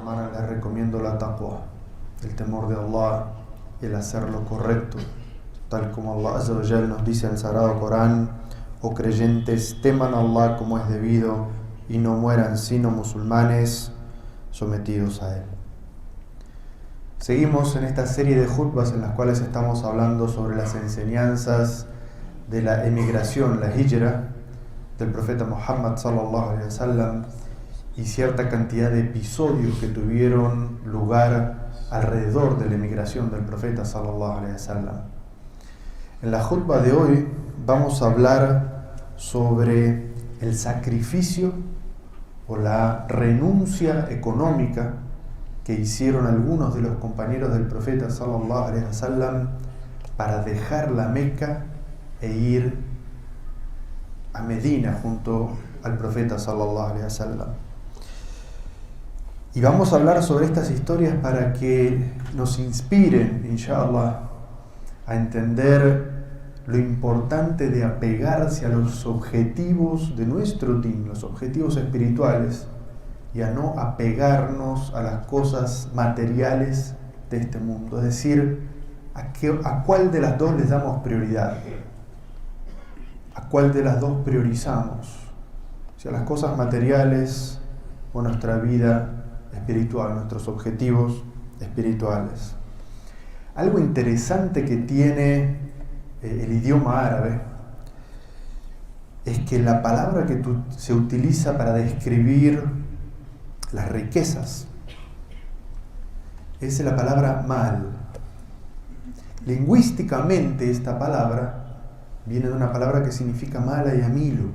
hermanas, les recomiendo la taqwa, el temor de Allah, el hacer lo correcto, tal como Allah Azza wa Jal nos dice en el Sagrado Corán: oh creyentes, teman a Allah como es debido y no mueran sino musulmanes sometidos a Él. Seguimos en esta serie de jutbas en las cuales estamos hablando sobre las enseñanzas de la emigración, la hijra del profeta Muhammad sallallahu alaihi wasallam, y cierta cantidad de episodios que tuvieron lugar alrededor de la emigración del profeta sallallahu alaihi wasallam. En la jutba de hoy vamos a hablar sobre el sacrificio o la renuncia económica que hicieron algunos de los compañeros del profeta sallallahu alaihi wasallam para dejar la Meca e ir a Medina junto al profeta sallallahu alaihi wasallam. Y vamos a hablar sobre estas historias para que nos inspiren, inshallah, a entender lo importante de apegarse a los objetivos de nuestro din, los objetivos espirituales, y a no apegarnos a las cosas materiales de este mundo. Es decir, ¿a cuál de las dos les damos prioridad? ¿A cuál de las dos priorizamos? Si a las cosas materiales o nuestra vida espiritual, nuestros objetivos espirituales. Algo interesante que tiene el idioma árabe es que la palabra que se utiliza para describir las riquezas es la palabra mal. Lingüísticamente esta palabra viene de una palabra que significa mala y amilu,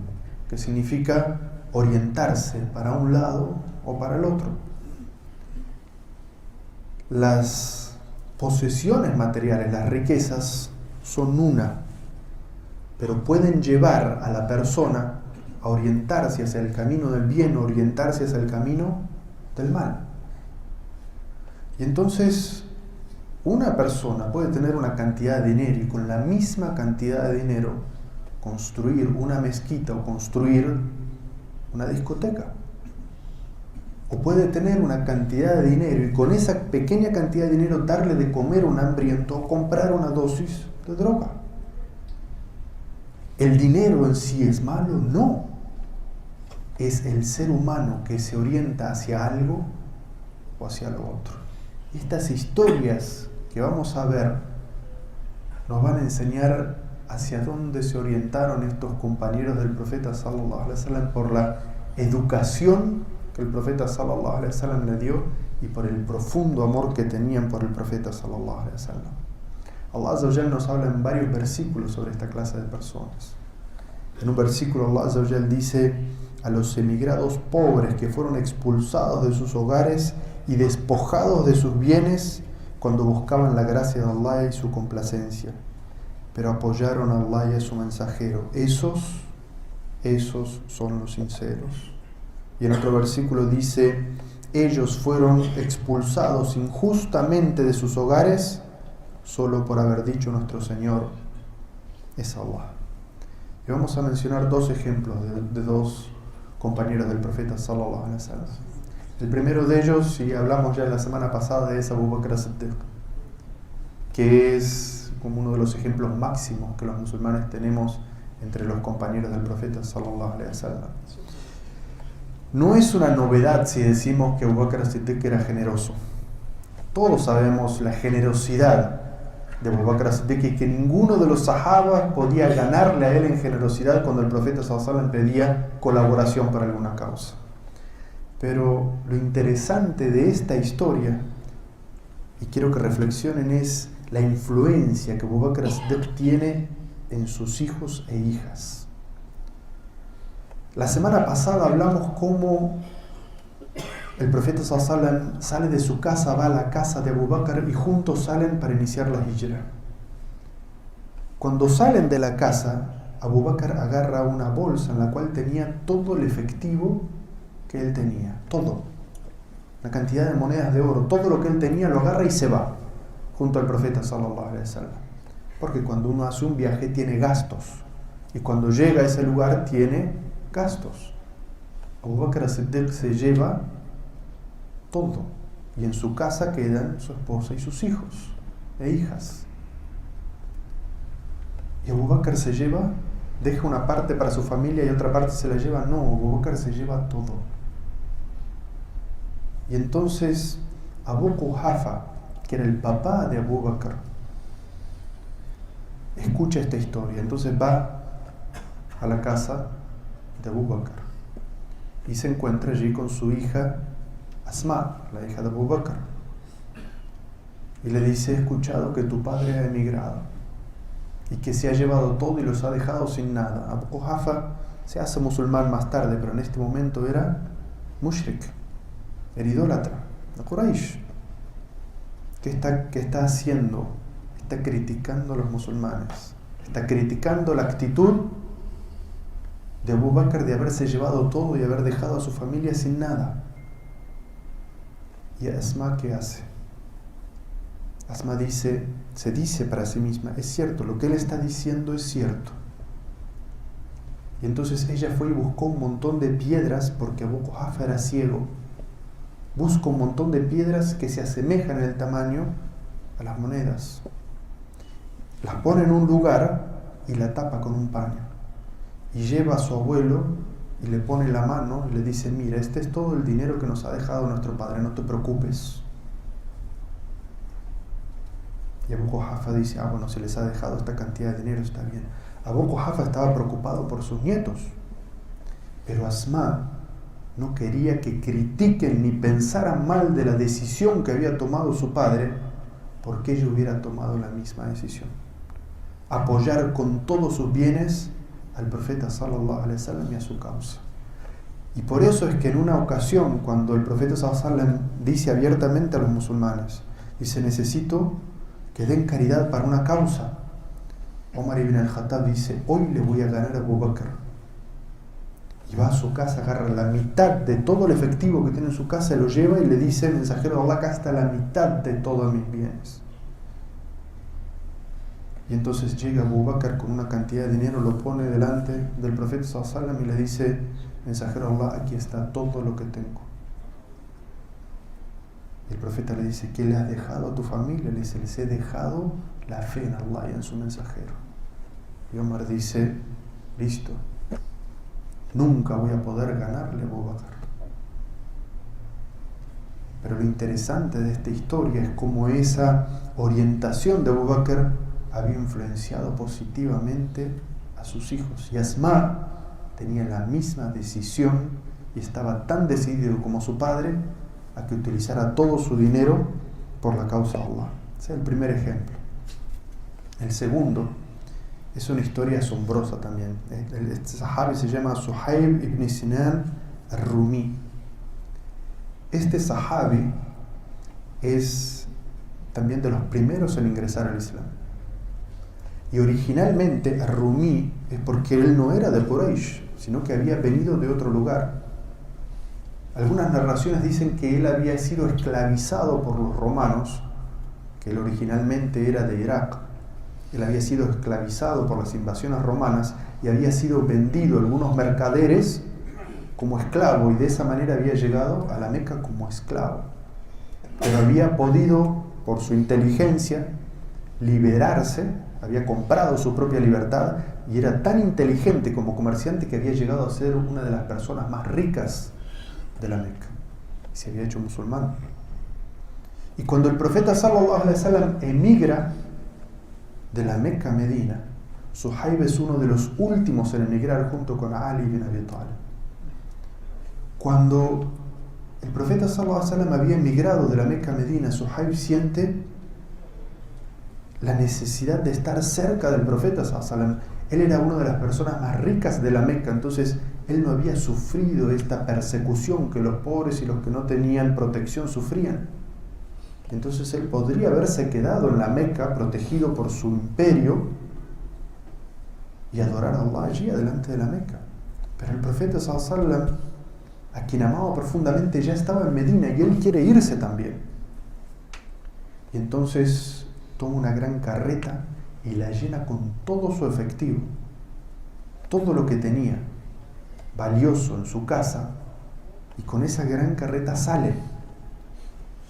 que significa orientarse para un lado o para el otro. Las posesiones materiales, las riquezas, son una, pero pueden llevar a la persona a orientarse hacia el camino del bien o orientarse hacia el camino del mal. Y entonces una persona puede tener una cantidad de dinero y con la misma cantidad de dinero construir una mezquita o construir una discoteca. O puede tener una cantidad de dinero y con esa pequeña cantidad de dinero darle de comer a un hambriento o comprar una dosis de droga. ¿El dinero en sí es malo? No. Es el ser humano que se orienta hacia algo o hacia lo otro. Estas historias que vamos a ver nos van a enseñar hacia dónde se orientaron estos compañeros del profeta sallallahu alaihi wasallam por la educación que el profeta sallallahu alaihi wasallam le dio y por el profundo amor que tenían por el profeta sallallahu alaihi wasallam. Allah Azza wa Jal nos habla en varios versículos sobre esta clase de personas. En un versículo Allah Azza wa Jal dice: a los emigrados pobres que fueron expulsados de sus hogares y despojados de sus bienes cuando buscaban la gracia de Allah y su complacencia, pero apoyaron a Allah y a su mensajero. Esos son los sinceros. Y en otro versículo dice: ellos fueron expulsados injustamente de sus hogares solo por haber dicho nuestro Señor es Allah. Y vamos a mencionar dos ejemplos de dos compañeros del profeta sallallahu alaihi wasallam. El primero de ellos, y hablamos ya la semana pasada, es Abu Bakr as-Siddiq, que es como uno de los ejemplos máximos que los musulmanes tenemos entre los compañeros del profeta sallallahu alaihi wasallam. No es una novedad si decimos que Abu Bakr as-Siddiq era generoso. Todos sabemos la generosidad de Abu Bakr as-Siddiq y que ninguno de los sahabas podía ganarle a él en generosidad cuando el profeta sallallahu alaihi wasallam pedía colaboración para alguna causa. Pero lo interesante de esta historia, y quiero que reflexionen, es la influencia que Abu Bakr as-Siddiq tiene en sus hijos e hijas. La semana pasada hablamos cómo el profeta sallallahu alaihi wasallam sale de su casa, va a la casa de Abu Bakr y juntos salen para iniciar la hijra. Cuando salen de la casa, Abu Bakr agarra una bolsa en la cual tenía todo el efectivo que él tenía, todo, la cantidad de monedas de oro, todo lo que él tenía lo agarra y se va junto al profeta sallallahu alaihi wasallam. Porque cuando uno hace un viaje tiene gastos y cuando llega a ese lugar tiene gastos. Abu Bakr as-Siddiq se lleva todo. Y en su casa quedan su esposa y sus hijos e hijas. Y Abu Bakr se lleva, deja una parte para su familia y otra parte se la lleva. No, Abu Bakr se lleva todo. Y entonces Abu Quhafa, que era el papá de Abu Bakr, escucha esta historia. Entonces va a la casa de Abu Bakr y se encuentra allí con su hija Asma, la hija de Abu Bakr, y le dice: he escuchado que tu padre ha emigrado y que se ha llevado todo y los ha dejado sin nada. Abu Quhafa se hace musulmán más tarde, pero en este momento era mushrik, era idólatra de Quraysh. ¿Qué está haciendo? Está criticando a los musulmanes, está criticando la actitud de Abu Bakr de haberse llevado todo y haber dejado a su familia sin nada. ¿Y Asma qué hace? Asma se dice para sí misma: es cierto, lo que él está diciendo es cierto. Y entonces ella fue y buscó un montón de piedras, porque Abu Quhafa era ciego. Busca un montón de piedras que se asemejan en el tamaño a las monedas. Las pone en un lugar y la tapa con un paño. Y lleva a su abuelo y le pone la mano y le dice: mira, este es todo el dinero que nos ha dejado nuestro padre, no te preocupes. Y Abu Quhafa dice: bueno, si les ha dejado esta cantidad de dinero, está bien. Abu Quhafa estaba preocupado por sus nietos, pero Asma no quería que critiquen ni pensaran mal de la decisión que había tomado su padre, porque ella hubiera tomado la misma decisión: apoyar con todos sus bienes al profeta sallallahu alaihi wasallam y a su causa. Y por eso es que en una ocasión, cuando el profeta sallallahu alaihi wasallam dice abiertamente a los musulmanes, dice: necesito que den caridad para una causa, Omar ibn al-Khattab dice: hoy le voy a ganar a Abu Bakr. Y va a su casa, agarra la mitad de todo el efectivo que tiene en su casa, lo lleva y le dice: mensajero de Allah, acá está la mitad de todos mis bienes. Y entonces llega Abu Bakr con una cantidad de dinero, lo pone delante del profeta sallallahu alaihi wasallam y le dice: mensajero de Allah, aquí está todo lo que tengo. Y el profeta le dice: ¿qué le has dejado a tu familia? Le dice: les he dejado la fe en Allah y en su mensajero. Y Omar dice: listo, nunca voy a poder ganarle a Abu Bakr. Pero lo interesante de esta historia es cómo esa orientación de Abu Bakr había influenciado positivamente a sus hijos. Y Asma tenía la misma decisión y estaba tan decidido como su padre a que utilizara todo su dinero por la causa de Allah. Ese es el primer ejemplo. El segundo es una historia asombrosa también. Este sahabi se llama Suhaib ibn Sinan al-Rumi. Este sahabi es también de los primeros en ingresar al Islam. Y originalmente al-Rumi es porque él no era de Quraysh, sino que había venido de otro lugar. Algunas narraciones dicen que él había sido esclavizado por los romanos, que él originalmente era de Irak. Él había sido esclavizado por las invasiones romanas y había sido vendido a algunos mercaderes como esclavo, y de esa manera había llegado a la Meca como esclavo. Pero había podido, por su inteligencia, liberarse, había comprado su propia libertad y era tan inteligente como comerciante que había llegado a ser una de las personas más ricas de la Meca. Y se había hecho musulmán. Y cuando el profeta sallallahu alaihi wasallam emigra de la Meca a Medina, Suhaib es uno de los últimos en emigrar junto con Ali ibn Abi Talib. Cuando el profeta sallallahu alaihi wasallam había emigrado de la Meca a Medina, Suhaib siente la necesidad de estar cerca del profeta sallallahu alaihi wasallam. Él era una de las personas más ricas de la Meca, entonces él no había sufrido esta persecución que los pobres y los que no tenían protección sufrían. Entonces él podría haberse quedado en la Meca protegido por su imperio y adorar a Allah allí adelante de la Meca. Pero el profeta sallallahu alaihi wasallam, a quien amaba profundamente, ya estaba en Medina y él quiere irse también. Y entonces toma una gran carreta y la llena con todo su efectivo, todo lo que tenía valioso en su casa, y con esa gran carreta sale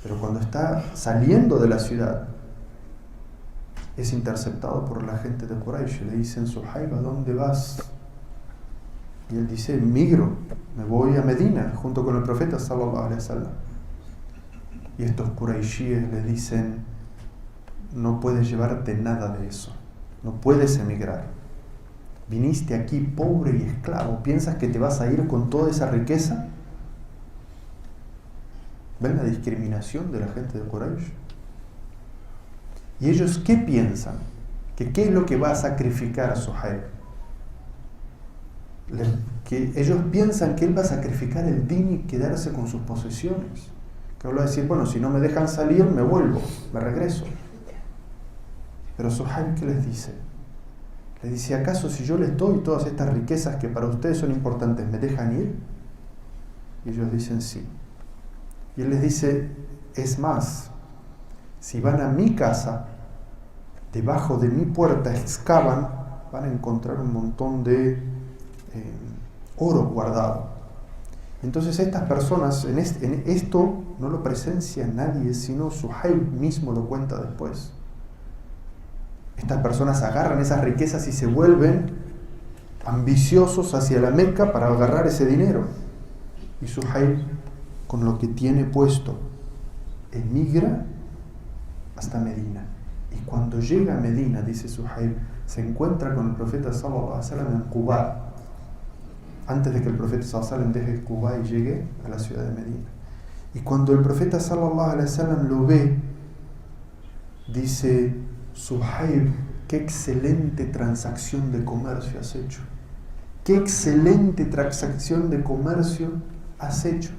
Pero cuando está saliendo de la ciudad, es interceptado por la gente de Quraysh. Le dicen: Suhaib, ¿a dónde vas? Y él dice: migro, me voy a Medina junto con el profeta sallallahu alaihi wasallam. Y estos Quraishíes le dicen: no puedes llevarte nada de eso, no puedes emigrar. Viniste aquí pobre y esclavo, ¿piensas que te vas a ir con toda esa riqueza? ¿Ven la discriminación de la gente de Quraysh? ¿Y ellos qué piensan? ¿Qué es lo que va a sacrificar a Suhaib? Que ellos piensan que él va a sacrificar el din y quedarse con sus posesiones. Que él va a decir: bueno, si no me dejan salir, me vuelvo, me regreso. Pero Suhaib, ¿qué les dice? Les dice: ¿acaso si yo les doy todas estas riquezas que para ustedes son importantes, me dejan ir? Y ellos dicen: sí. Y él les dice: es más, si van a mi casa, debajo de mi puerta excavan, van a encontrar un montón de oro guardado. Entonces estas personas, en esto no lo presencia nadie, sino Suhaib mismo lo cuenta después. Estas personas agarran esas riquezas y se vuelven ambiciosos hacia la Meca para agarrar ese dinero. Y Suhaib, con lo que tiene puesto, emigra hasta Medina. Y cuando llega a Medina, dice Suhaib, se encuentra con el profeta sallallahu alaihi wasallam en Quba, antes de que el profeta sallallahu alaihi wasallam deje Quba y llegue a la ciudad de Medina. Y cuando el profeta sallallahu alaihi wasallam lo ve, dice: Suhaib, qué excelente transacción de comercio has hecho. Qué excelente transacción de comercio has hecho.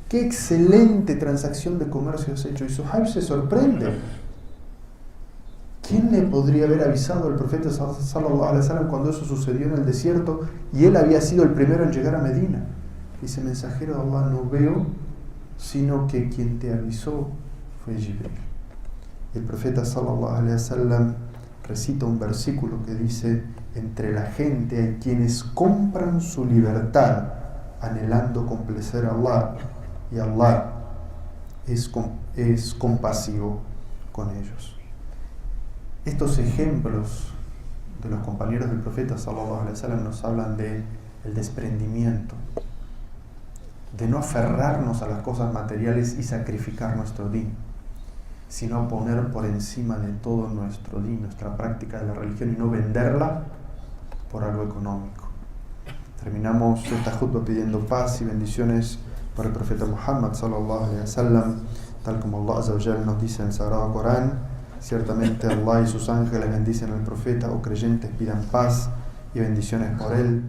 Qué excelente transacción de comercio has hecho. Y Suhaib se sorprende. ¿Quién le podría haber avisado al profeta sallallahu alaihi wasallam cuando eso sucedió en el desierto y él había sido el primero en llegar a Medina? Dice: mensajero de Allah, no veo sino que quien te avisó fue Jibril. El profeta sallallahu alaihi wasallam recita un versículo que dice: entre la gente hay quienes compran su libertad anhelando complacer a Allah, y Allah es compasivo con ellos. Estos ejemplos de los compañeros del profeta sallallahu alaihi wasallam nos hablan de el desprendimiento, de no aferrarnos a las cosas materiales y sacrificar nuestro din, sino poner por encima de todo nuestro din, nuestra práctica de la religión, y no venderla por algo económico. Terminamos esta jutba pidiendo paz y bendiciones para el profeta Muhammad sallallahu alaihi wasallam, tal como Allah azza wa jalla nos dice en el Sagrado Corán: ciertamente Allah y sus ángeles bendicen al profeta, o creyentes pidan paz y bendiciones por él.